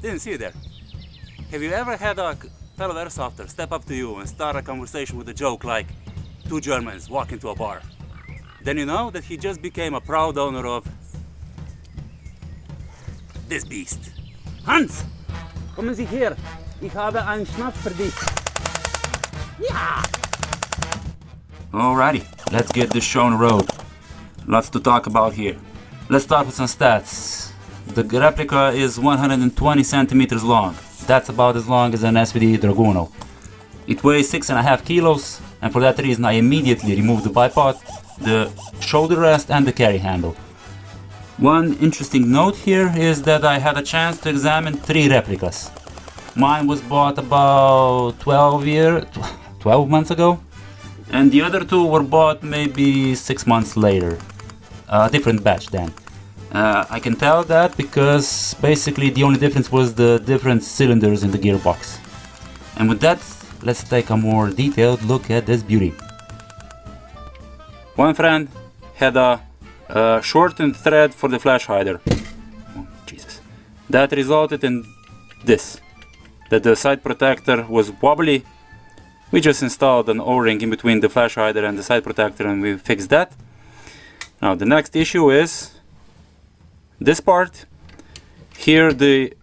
Didn't see you there. Have you ever had a fellow airsofter step up to you and start a conversation with a joke like two Germans walk into a bar? Then you know that he just became a proud owner of this beast. Hans, kommen Sie her. Ich habe einen Schnaps für dich. Yeah! Alrighty, let's get this show on the road. Lots to talk about here. Let's start with some stats. The replica is 120 centimeters long. That's about as long as an SVD Draguno. It weighs 6.5 kilos, and for that reason I immediately removed the bipod, the shoulder rest and the carry handle. One interesting note here is that I had a chance to examine 3 replicas. Mine was bought about 12 months ago, and the other 2 were bought maybe 6 months later. A different batch then. I can tell that because basically the only difference was the different cylinders in the gearbox. And with that, let's take a more detailed look at this beauty. One friend had a shortened thread for the flash hider. Oh, Jesus. That resulted in this. That the side protector was wobbly. We just installed an O-ring in between the flash hider and the side protector and we fixed that. Now the next issue is this part. Here the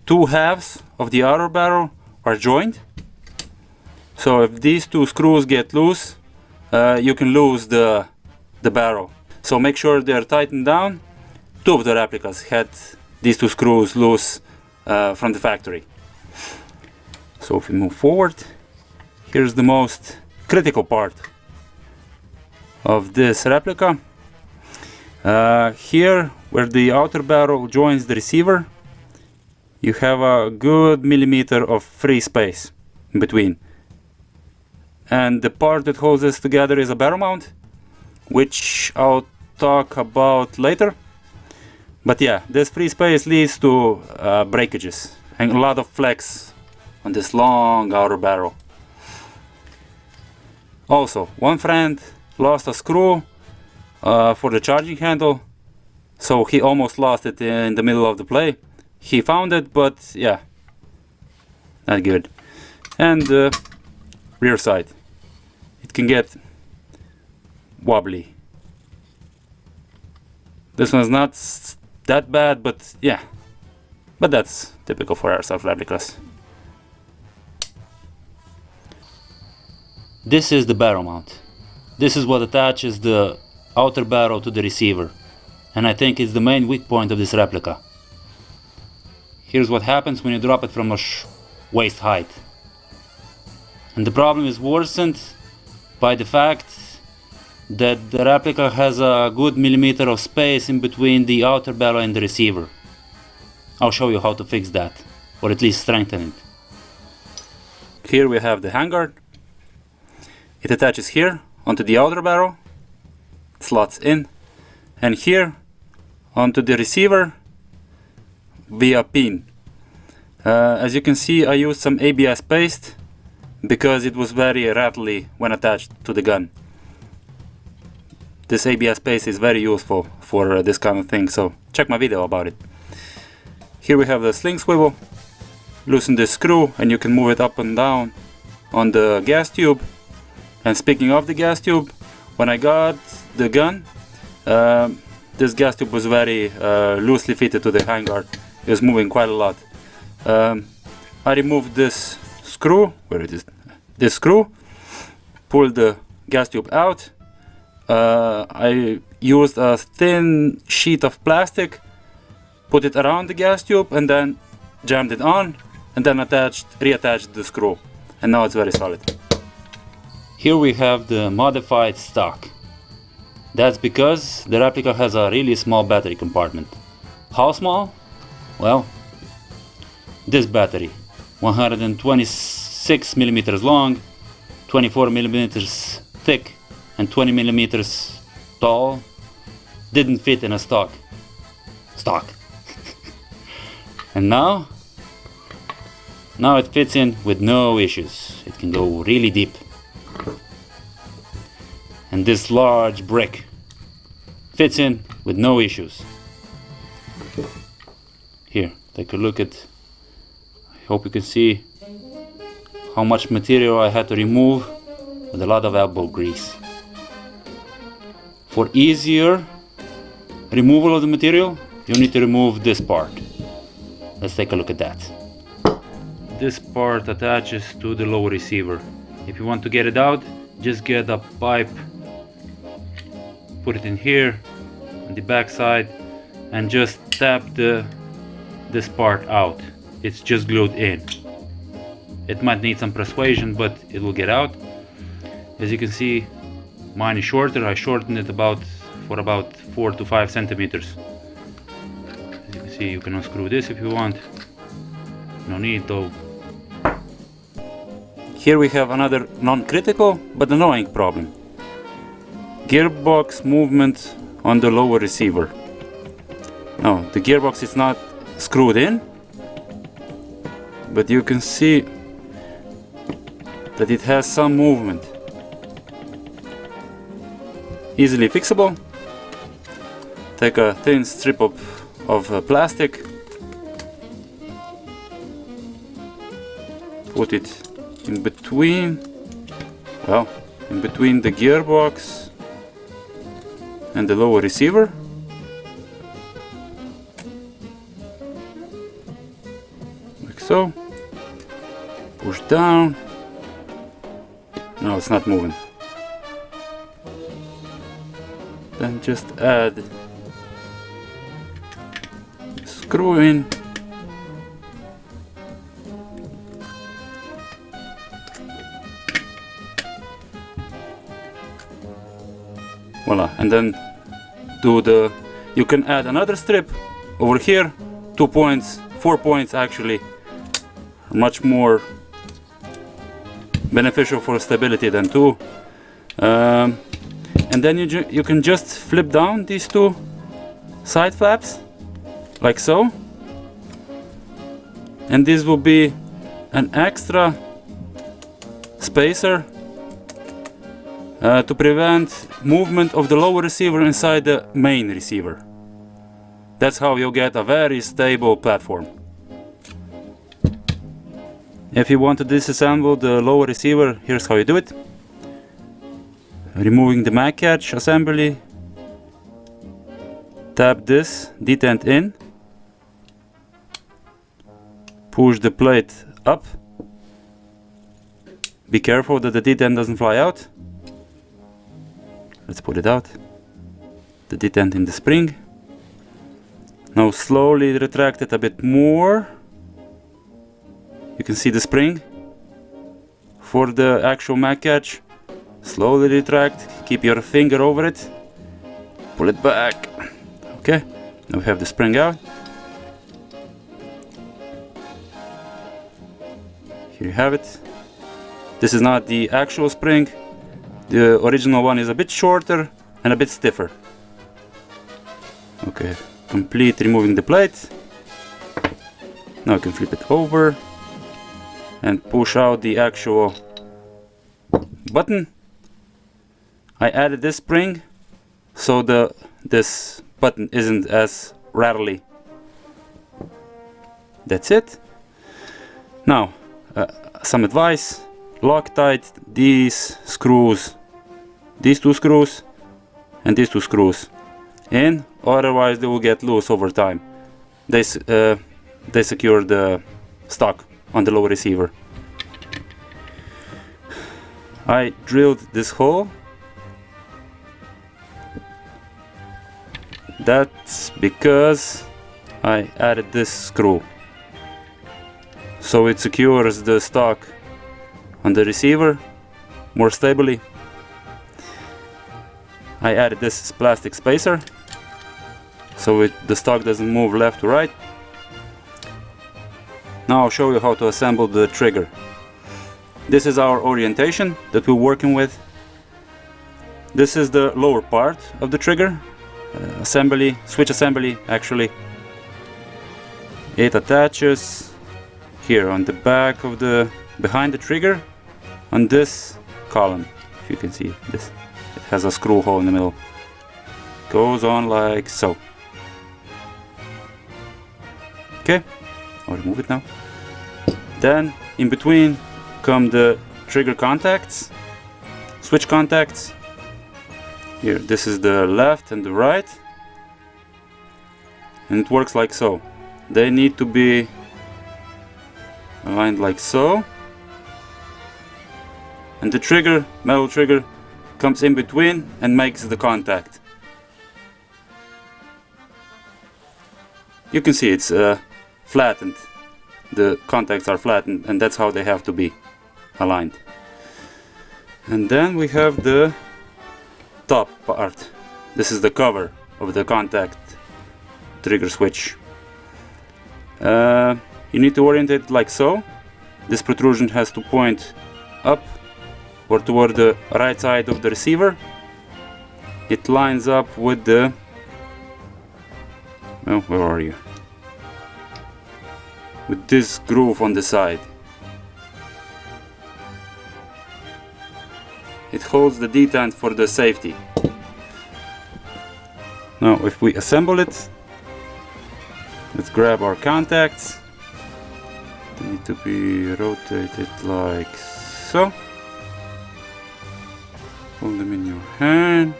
2 halves of the outer barrel are joined. So if these 2 screws get loose, you can lose the barrel. So make sure they're tightened down. 2 of the replicas had these 2 screws loose from the factory. So if we move forward, here's the most critical part of this replica. Here, where the outer barrel joins the receiver, you have a good millimeter of free space in between. And the part that holds this together is a barrel mount, which I'll talk about later. But yeah, this free space leads to breakages and a lot of flex on this long outer barrel. Also, one friend lost a screw for the charging handle, so he almost lost it in the middle of the play. He found it, but yeah, not good. And the rear side, it can get wobbly. This one's not that bad, but yeah, but that's typical for airsoft replicas. This is the barrel mount. This is what attaches the outer barrel to the receiver, and I think it's the main weak point of this replica. Here's what happens when you drop it from a waist height. And the problem is worsened by the fact that the replica has a good millimeter of space in between the outer barrel and the receiver. I'll show you how to fix that, or at least strengthen it. Here we have the handguard. It attaches here onto the outer barrel, slots in, and here onto the receiver via pin. As you can see, I used some ABS paste because it was very rattly when attached to the gun. This ABS paste is very useful for this kind of thing, so check my video about it. Here we have the sling swivel. Loosen this screw and you can move it up and down on the gas tube. And speaking of the gas tube, when I got the gun, this gas tube was very loosely fitted to the handguard. It was moving quite a lot. I removed this screw, where it is, this screw, pulled the gas tube out. I used a thin sheet of plastic, put it around the gas tube and then jammed it on and then reattached the screw, and now it's very solid. Here we have the modified stock. That's because the replica has a really small battery compartment. How small? Well, this battery, 126 millimeters long, 24 millimeters thick, and 20 millimeters tall, didn't fit in a stock. And now it fits in with no issues. It can go really deep. And this large brick fits in with no issues. Here, take a look at Hope you can see how much material I had to remove with a lot of elbow grease. For easier removal of the material, you need to remove this part. Let's take a look at that. This part attaches to the lower receiver. If you want to get it out, just get a pipe, put it in here on the back side, and just tap this part out. It's just glued in. It might need some persuasion, but it will get out. As you can see, mine is shorter. I shortened it for about 4 to 5 centimeters. As you can see, you can unscrew this if you want. No need though. Here we have another non-critical but annoying problem. Gearbox movement on the lower receiver. Now, the gearbox is not screwed in, but you can see that it has some movement. Easily fixable. Take a thin strip of plastic, put it in between the gearbox and the lower receiver. Like so. Push down. No, it's not moving. Then just add screw in. Voila, and then you can add another strip over here. 2 points, 4 points actually, much more beneficial for stability than 2. And then you can just flip down these 2 side flaps like so, and this will be an extra spacer to prevent movement of the lower receiver inside the main receiver. That's how you get a very stable platform. If you want to disassemble the lower receiver, here's how you do it. Removing the mag catch assembly, tap this detent in, push the plate up, be careful that the detent doesn't fly out. Let's put it out. The detent in the spring. Now slowly retract it a bit more. You can see the spring for the actual mag catch. Slowly retract, keep your finger over it, pull it back. Okay, now we have the spring out. Here you have it. This is not the actual spring. The original one is a bit shorter and a bit stiffer. Okay, complete removing the plate. Now you can flip it over and push out the actual button. I added this spring so this button isn't as rattly. That's it. Now, some advice: Loctite these screws, these 2 screws and these 2 screws in, otherwise they will get loose over time. They secure the stock on the lower receiver. I drilled this hole. That's because I added this screw, so it secures the stock on the receiver more stably. I added this plastic spacer so the stock doesn't move left to right. Now I'll show you how to assemble the trigger. This is our orientation that we're working with. This is the lower part of the trigger. Assembly, switch assembly actually. It attaches here on the back of behind the trigger on this column. If you can see this, it has a screw hole in the middle. Goes on like so. Okay, I'll remove it now. Then in between come the trigger contacts, switch contacts. Here, this is the left and the right, and it works like so. They need to be aligned like so, and the trigger, metal trigger, comes in between and makes the contact. You can see it's flattened. The contacts are flattened, and that's how they have to be aligned. And then we have the top part. This is the cover of the contact trigger switch. You need to orientate it like so. This protrusion has to point up or toward the right side of the receiver. It lines up with the... oh, where are you? With this groove on the side. It holds the detent for the safety. Now if we assemble it, let's grab our contacts. They need to be rotated like so. Hold them in your hand.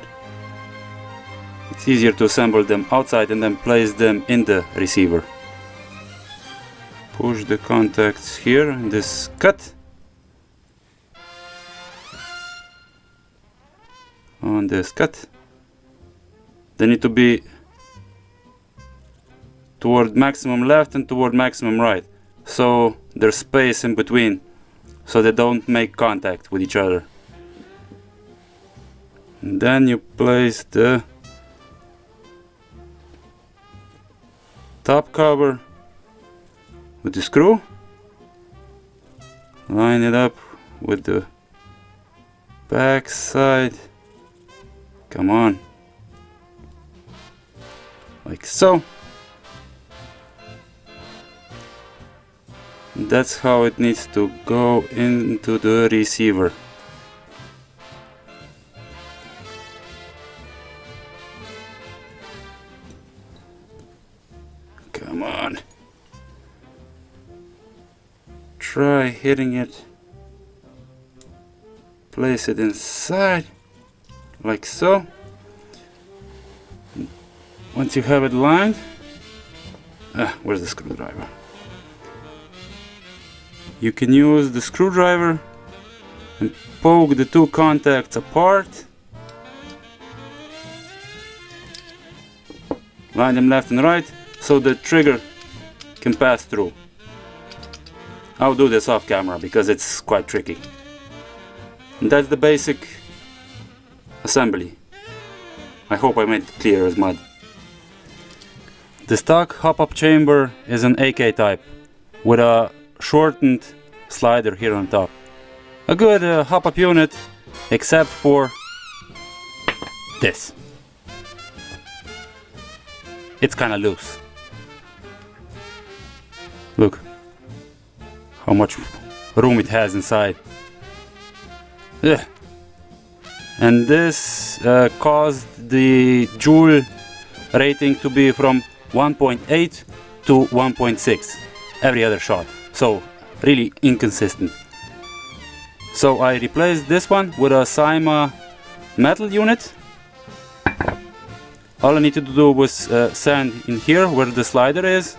It's easier to assemble them outside and then place them in the receiver. Push the contacts here in this cut. On this cut. They need to be toward maximum left and toward maximum right. So there's space in between, so they don't make contact with each other. And then you place the top cover with the screw, line it up with the back side, come on, like so. That's how it needs to go into the receiver. Come on. Try hitting it. Place it inside, like so. Once you have it lined, where's the screwdriver? You can use the screwdriver and poke the two contacts apart. Line them left and right so the trigger can pass through. I'll do this off camera because it's quite tricky. And that's the basic assembly. I hope I made it clear as mud. The stock hop-up chamber is an AK type with a shortened slider here on top. A good hop-up unit, except for this. It's kinda loose. Look how much room it has inside. Ugh. And this caused the joule rating to be from 1.8 to 1.6 every other shot. So really inconsistent. So I replaced this one with a Cyma metal unit. All I needed to do was sand in here where the slider is,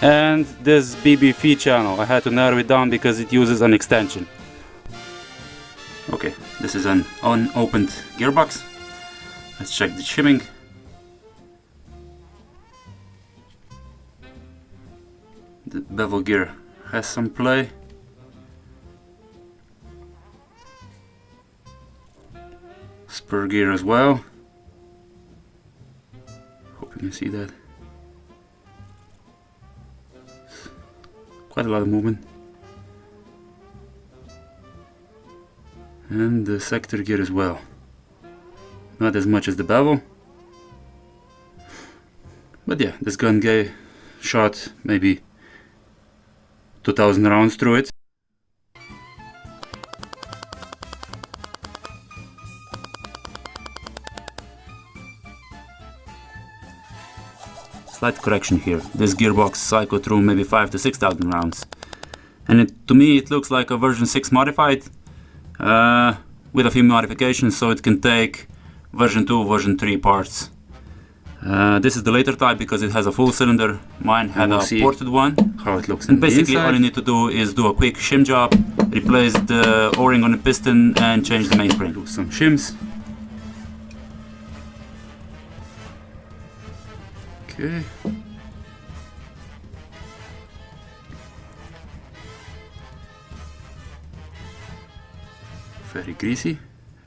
and this BB feed channel. I had to narrow it down because it uses an extension. Okay, this is an unopened gearbox. Let's check the shimming. The bevel gear has some play. Spur gear as well. Hope you can see that. Quite a lot of movement. And the sector gear as well. Not as much as the bevel. But yeah, this gun shot maybe 2000 rounds through it. Slight correction here. This gearbox cycled through maybe 5,000 to 6,000 rounds. and to me it looks like a version 6 modified with a few modifications, so it can take version 2, version 3 parts. This is the later type because it has a full cylinder. Mine had a ported one. How it looks. And basically all you need to do is do a quick shim job, replace the O-ring on the piston and change the mainspring. Do some shims. Okay. Very greasy,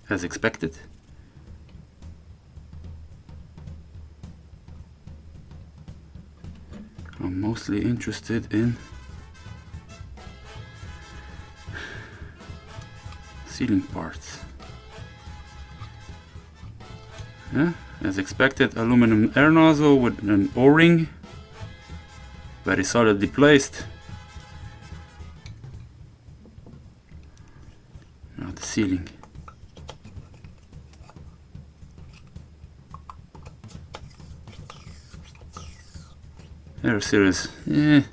as expected. I'm mostly interested in sealing parts. Yeah, as expected, aluminum air nozzle with an O-ring, very solidly placed. Now the sealing. Air series, in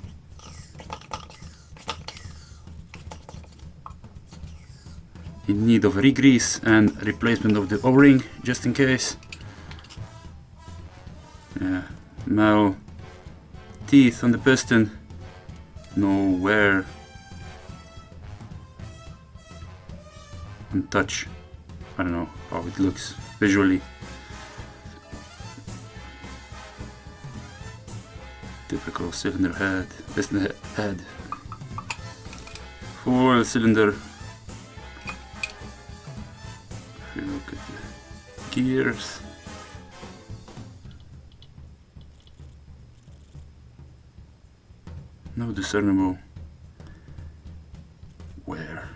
need of re-grease and replacement of the O-ring, just in case. Metal teeth on the piston, no wear and touch. I don't know how it looks visually. Typical cylinder head, piston head, full cylinder. If you look at the gears, no discernible wear.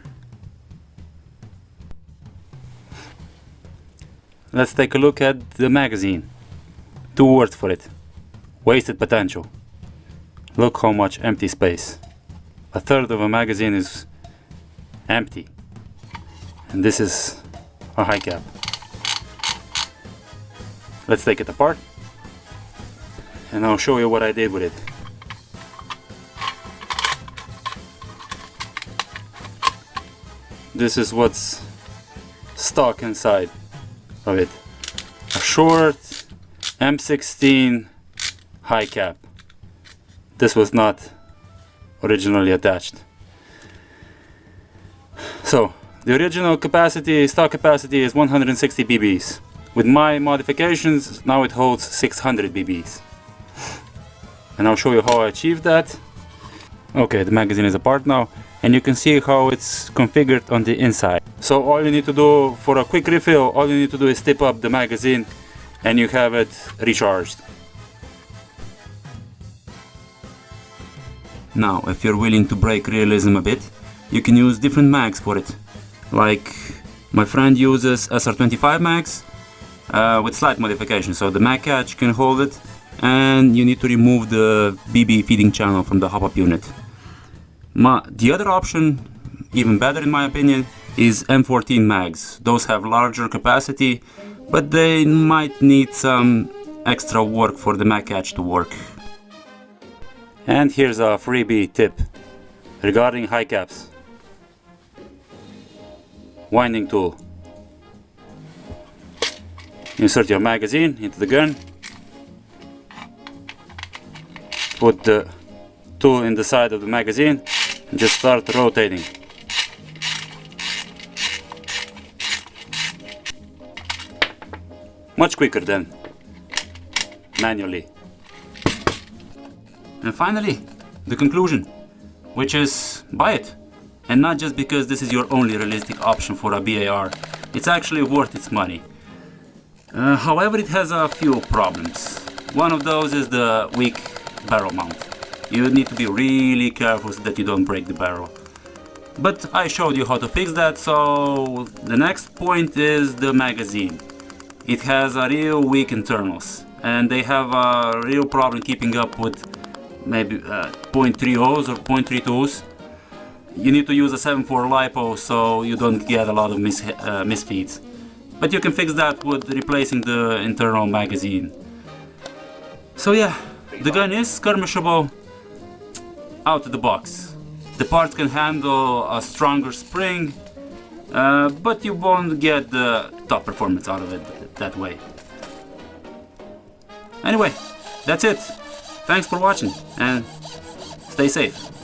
Let's take a look at the magazine. 2 words for it: wasted potential. Look how much empty space. A third of a magazine is empty. And this is a high cap. Let's take it apart and I'll show you what I did with it. This is what's stuck inside of it. A short M16 high cap. This was not originally attached. So the original capacity, stock capacity, is 160 bb's. With my modifications, now it holds 600 bb's. And I'll show you how I achieved that. Okay, the magazine is apart now, and you can see how it's configured on the inside. So all you need to do for a quick refill, all you need to do is tip up the magazine and you have it recharged. Now, if you're willing to break realism a bit, you can use different mags for it. Like my friend uses SR25 mags with slight modification, so the mag catch can hold it, and you need to remove the BB feeding channel from the hop-up unit. The other option, even better in my opinion, is M14 mags. Those have larger capacity, but they might need some extra work for the mag catch to work. And here's a freebie tip regarding high caps. Winding tool. Insert your magazine into the gun. Put the tool in the side of the magazine and just start rotating. Much quicker than manually. And finally, the conclusion, which is buy it. And not just because this is your only realistic option for a B.A.R. It's actually worth its money. However, it has a few problems. One of those is the weak barrel mount. You need to be really careful so that you don't break the barrel. But I showed you how to fix that, so the next point is the magazine. It has a real weak internals, and they have a real problem keeping up with maybe 0.30s or 0.32s. You need to use a 7.4 LiPo so you don't get a lot of misfeeds. But you can fix that with replacing the internal magazine. So yeah, the gun is skirmishable out of the box. The part can handle a stronger spring, but you won't get the top performance out of it that way. Anyway, that's it. Thanks for watching and stay safe.